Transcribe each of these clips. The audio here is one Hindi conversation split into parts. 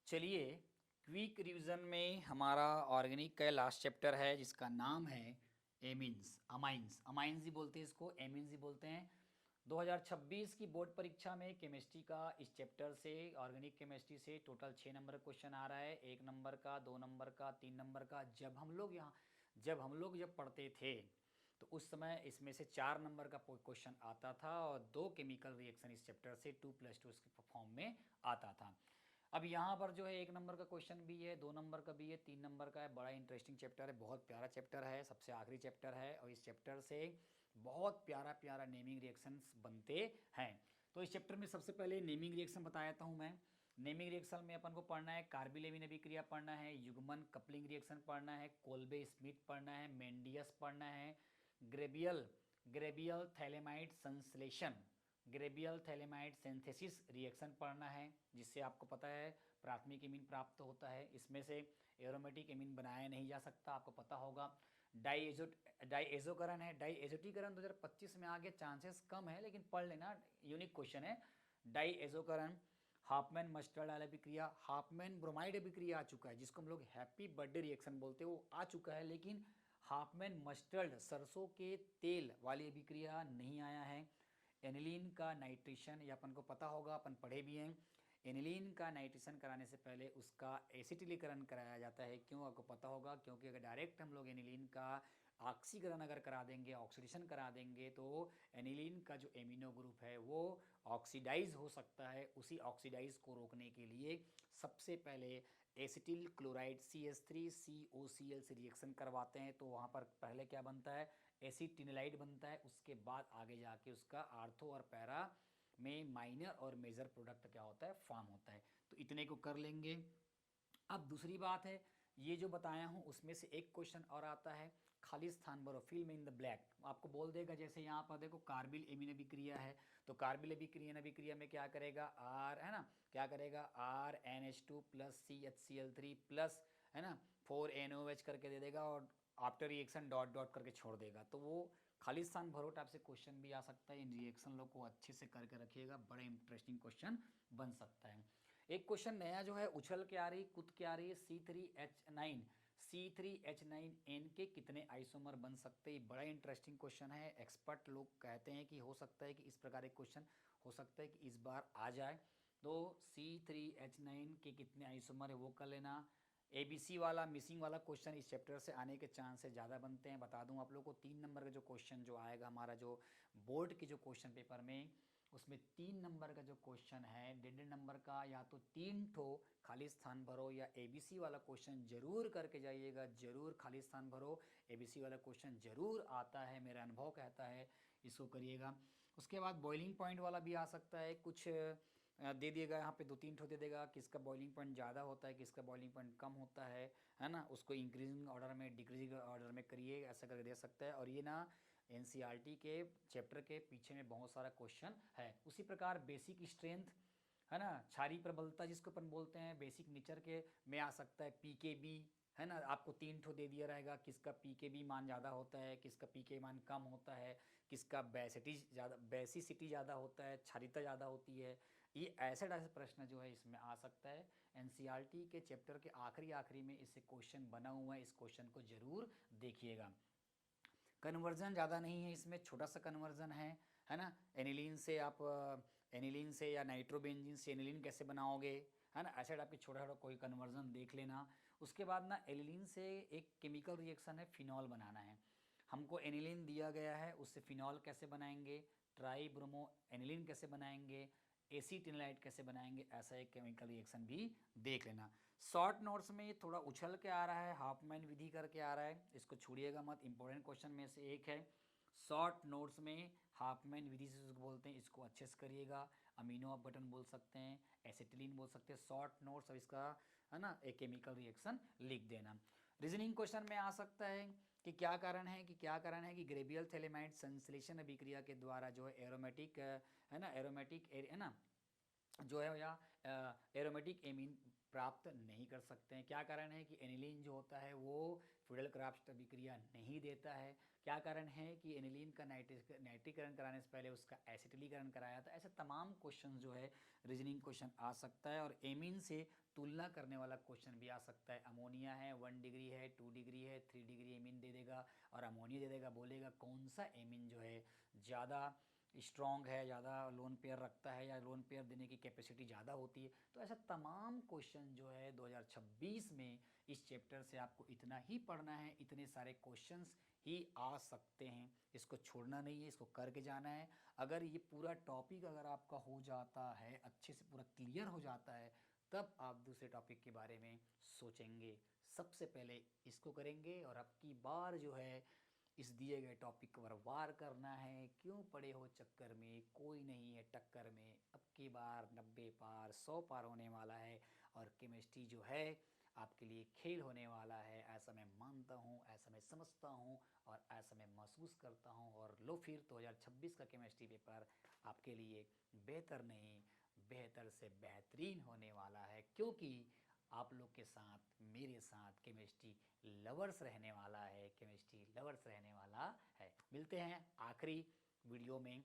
चलिए, क्विक रिवीजन में हमारा ऑर्गेनिक का लास्ट चैप्टर है जिसका नाम है एमिन्स, अमाइंस। अमाइंस ही बोलते हैं इसको, एमिन्स ही बोलते हैं। 2026 की बोर्ड परीक्षा में केमिस्ट्री का इस चैप्टर से, ऑर्गेनिक केमिस्ट्री से टोटल 6 नंबर क्वेश्चन आ रहा है। 1 नंबर का, 2 नंबर का, 3 नंबर का। जब पढ़ते थे तो उस समय इसमें से 4 नंबर का क्वेश्चन आता था और 2 केमिकल रिएक्शन इस चैप्टर से 2+2 के फॉर्म में आता था। अब यहाँ पर जो है 1 नंबर का क्वेश्चन भी है, 2 नंबर का भी है, 3 नंबर का है। बड़ा इंटरेस्टिंग चैप्टर है, बहुत प्यारा चैप्टर है, सबसे आखिरी चैप्टर है और इस चैप्टर से बहुत प्यारा प्यारा नेमिंग रिएक्शंस बनते हैं। तो इस चैप्टर में सबसे पहले नेमिंग रिएक्शन बता देता हूँ मैं। नेमिंग रिएक्शन में अपन को पढ़ना है कार्बिलेविन अभिक्रिया पढ़ना है, युग्मन कपलिंग रिएक्शन पढ़ना है, कोल्बे स्मिथ पढ़ना है, मेंडियस पढ़ना है, ग्रेबियल ग्रेबियल थैलेमाइड संश्लेषण, ग्रेबियल थैलेमाइड सिंथेसिस रिएक्शन पढ़ना है, जिससे आपको पता है प्राथमिक एमीन प्राप्त होता है। इसमें से एरोमेटिक एमीन बनाया नहीं जा सकता, आपको पता होगा। डाईएजोकरण है, डाईएजोटीकरण 2025 में आ गया, चांसेस कम है लेकिन पढ़ लेना, यूनिक क्वेश्चन है। डाईएजोकरण, हाफमैन मस्टर्ड वाला अभिक्रिया, हाफमैन ब्रोमाइड अभिक्रिया आ चुका है जिसको हम लोग हैप्पी बर्थडे रिएक्शन बोलते हैं, वो आ चुका है। लेकिन हाफमैन मस्टर्ड सरसों के तेल वाली अभिक्रिया नहीं आया है। एनिलीन का नाइट्रेशन, ये अपन को पता होगा, अपन पढ़े भी हैं। एनिलीन का नाइट्रेशन कराने से पहले उसका एसिटिलीकरण कराया जाता है। क्यों, आपको पता होगा, क्योंकि अगर डायरेक्ट हम लोग एनिलीन का ऑक्सीकरण अगर करा देंगे, ऑक्सीडेशन करा देंगे, तो एनिलीन का जो एमिनो ग्रुप है वो ऑक्सीडाइज हो सकता है। उसी ऑक्सीडाइज को रोकने के लिए सबसे पहले एसिटिल क्लोराइड CH3COCl से रिएक्शन करवाते हैं। तो वहाँ पर पहले क्या बनता है, एसिटिनलाइड बनता है। उसके बाद आगे जाके उसका आर्थो और पैरा में माइनर और मेजर प्रोडक्ट क्या होता है, फॉर्म होता है। तो इतने को कर लेंगे। अब दूसरी बात है, ये जो बताया हूँ उसमें से एक क्वेश्चन और आता है, खाली स्थान भरो, फिल में इन द ब्लैक। आपको बोल देगा जैसे यहाँ पर देखो कार्बिल एमीन अभिक्रिया है, तो कार्बिल अभिक्रिया में क्या करेगा, आर है ना, क्या करेगा, RNH2 प्लस CHCl3 प्लस है ना 4NOH करके दे देगा और आफ्टर रिएक्शन डॉट डॉट करके छोड़ देगा। तो वो खाली स्थान भरो टाइप से क्वेश्चन भी आ सकता है। इन रिएक्शन लोग को अच्छे से करके रखिएगा, बड़े इंटरेस्टिंग क्वेश्चन बन सकता है। एक क्वेश्चन नया जो है, उछल के आ रही, कूद के आ रही है, C3H9 के कितने आइसोमर बन सकते हैं। बड़ा इंटरेस्टिंग क्वेश्चन है। एक्सपर्ट लोग कहते हैं कि हो सकता है कि इस प्रकार एक क्वेश्चन हो सकता है कि इस बार आ जाए। तो C3H9 के कितने आइसोमर है वो कर लेना। ABC वाला मिसिंग वाला क्वेश्चन इस चैप्टर से आने के चांसेस ज़्यादा बनते हैं। बता दूं आप लोगों को, 3 नंबर का जो क्वेश्चन जो आएगा हमारा, जो बोर्ड के जो क्वेश्चन पेपर में, उसमें 3 नंबर का जो क्वेश्चन है 1.5 नंबर का, या तो 3 ठो खाली स्थान भरो या ABC वाला क्वेश्चन जरूर करके जाइएगा। जरूर खाली स्थान भरो, ABC वाला क्वेश्चन जरूर आता है, मेरा अनुभव कहता है, इसको करिएगा। उसके बाद बॉइलिंग पॉइंट वाला भी आ सकता है, कुछ दे दिएगा यहाँ पे 2-3 ठो दे देगा, किसका बॉइलिंग पॉइंट ज़्यादा होता है, किसका बॉइलिंग पॉइंट कम होता है ना, उसको इंक्रीजिंग ऑर्डर में डिक्रीजिंग ऑर्डर में करिए, ऐसा करके दे सकता है। और ये ना NCERT के चैप्टर के पीछे में बहुत सारा क्वेश्चन है। उसी प्रकार बेसिक स्ट्रेंथ है ना, क्षारीय प्रबलता जिसको अपन बोलते हैं, बेसिक नेचर के में आ सकता है। PKB है ना, आपको 3 ठो दे दिया रहेगा, किसका PKB मान ज़्यादा होता है, किसका PK मान कम होता है, किसका बेसिसिटी ज़्यादा होता है, क्षारीयता ज़्यादा होती है। ये ऐसे ऐसे प्रश्न जो है इसमें आ सकता है। NCERT के चैप्टर के आखिरी आखिरी में इससे क्वेश्चन बना हुआ है, इस क्वेश्चन को जरूर देखिएगा। कन्वर्जन ज़्यादा नहीं है इसमें, छोटा सा कन्वर्जन है ना। एनिलीन से आप एनिलीन से या नाइट्रोबेंजीन से एनिलीन कैसे बनाओगे, है ना, ऐसे टाइप के छोटा छोटा कोई कन्वर्जन देख लेना। उसके बाद ना एनिलीन से एक केमिकल रिएक्शन है, फिनॉल बनाना है। हमको एनिलीन दिया गया है, उससे फिनॉल कैसे बनाएंगे, ट्राई ब्रोमो एनिलीन कैसे बनाएंगे, एसीटिनलाइट कैसे बनाएंगे, ऐसा एक केमिकल रिएक्शन भी देख लेना। शॉर्ट नोट्स में ये थोड़ा उछल के आ रहा है, हाफमैन विधि करके आ रहा है, इसको छोड़िएगा मत, इंपॉर्टेंट क्वेश्चन में से एक है। शॉर्ट नोट्स में हाफमैन विधि से उसको बोलते हैं, इसको अच्छे से करिएगा। अमीनो ऑफ बटन बोल सकते हैं, एसिटिलीन बोल सकते हैं, शॉर्ट नोट्स। और इसका है ना एक केमिकल रिएक्शन लिख देना। रीजनिंग क्वेश्चन में आ सकता है कि क्या कारण है, कि ग्रेबियल थैलेमाइड संश्लेषण अभिक्रिया के द्वारा जो है एरोमेटिक है ना, एरोमेटिक है ना जो है, या एरोमेटिक एमीन प्राप्त नहीं कर सकते हैं। क्या कारण है कि एनिलीन जो होता है वो फिडेल क्राफ्ट अभिक्रिया नहीं देता है। क्या कारण है कि एनिलीन का नाइट्रीकरण कराने से पहले उसका एसिटिलीकरण कराया था। ऐसे तमाम क्वेश्चन जो है रीजनिंग क्वेश्चन आ सकता है। और एमीन से तुलना करने वाला क्वेश्चन भी आ सकता है। अमोनिया है 1 डिग्री है, 2 डिग्री है, 3 डिग्री एमीन दे देगा और अमोनिया दे देगा, बोलेगा कौन सा एमीन जो है ज़्यादा स्ट्रॉन्ग है, ज़्यादा लोन पेयर रखता है या लोन पेयर देने की कैपेसिटी ज़्यादा होती है। तो ऐसा तमाम क्वेश्चन जो है 2026 में इस चैप्टर से आपको इतना ही पढ़ना है, इतने सारे क्वेश्चंस ही आ सकते हैं। इसको छोड़ना नहीं है, इसको करके जाना है। अगर ये पूरा टॉपिक अगर आपका हो जाता है, अच्छे से पूरा क्लियर हो जाता है, तब आप दूसरे टॉपिक के बारे में सोचेंगे। सबसे पहले इसको करेंगे और अब की बार जो है इस दिए गए टॉपिक पर वार करना है। क्यों पड़े हो चक्कर में, कोई नहीं है टक्कर में। अब की बार 90 पार 100 पार होने वाला है और केमिस्ट्री जो है आपके लिए खेल होने वाला है। ऐसा मैं मानता हूँ, ऐसा मैं समझता हूँ और ऐसा मैं महसूस करता हूँ। और लो फिर 2026 का केमिस्ट्री पेपर आपके लिए बेहतर नहीं, बेहतर से बेहतरीन होने वाला है, क्योंकि आप लोग के साथ मेरे साथ केमिस्ट्री लवर्स रहने वाला है, केमिस्ट्री लवर्स रहने वाला है। मिलते हैं आखिरी वीडियो में।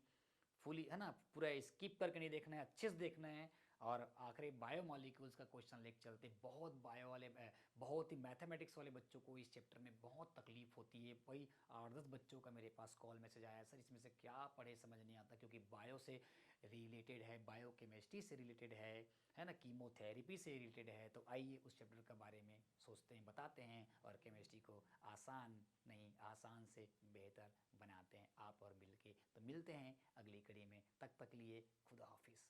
फुली है ना, पूरा स्किप करके नहीं देखना है, अच्छे से देखना है। और आखिरी बायोमॉलिक्यूल्स का क्वेश्चन लेके चलते। बहुत बायो वाले बहुत ही मैथमेटिक्स वाले बच्चों को इस चैप्टर में बहुत तकलीफ होती है। वही 8-10 बच्चों का मेरे पास कॉल मैसेज आया, सर इसमें से क्या पढ़े समझ नहीं आता, क्योंकि बायो से रिलेटेड है, बायो केमिस्ट्री से रिलेटेड है ना, कीमोथेरेपी से रिलेटेड है। तो आइए उस चैप्टर के बारे में सोचते हैं, बताते हैं और केमिस्ट्री को आसान नहीं, आसान से बेहतर बनाते हैं आप और मिलके। तो मिलते हैं अगली कड़ी में, तब तक लिए खुदा हाफिज़।